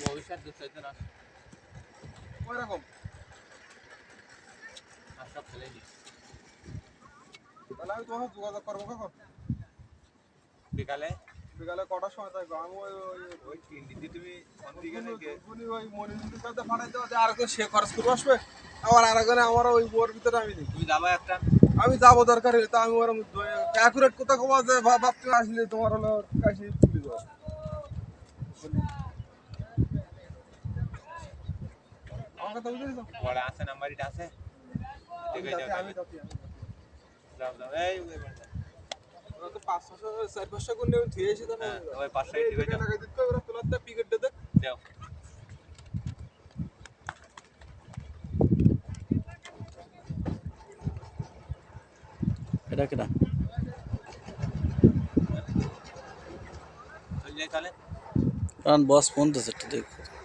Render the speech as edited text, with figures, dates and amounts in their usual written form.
ভবিষ্যৎ দুঃসাইতে না ওই রকম সব ফেলে দিই তাহলে আমি তোমাকে যোগাযোগ করবো কখন বিকালে বিকালে কটার সময় থাকবো আমি ওই ওই ওই 3 তুমি কোন দিকে নাকি ওই মনিটরের সাথে পাঠাই দেওয়া আর একজন সে খরচ করে আসবে আবার আরেকজনে আমার ওই ওর ভিতরে আমি দিই তুমি যাবা একটা আমি যাবো দরকার হলে তা আমি ওর অ্যাকুরেট কথা কবা যে ভাবতে আসলে তোমার হলো কাশি তুলে দেবো আমার কথা বুঝেছো বড় আছে নাম্বারটা আছে ঠিক আছে আমি যাও যাও এই ওরা তো 500 400 করে নেবে ঠিক আছে তাহলে ওই 500 ঠিক আছে টাকা দিতে ওরা তোলাতে টিকিট দে দাও এটা কেনা চল যাই তাহলে কারণ বস ফোন দিচ্ছে একটু দেখো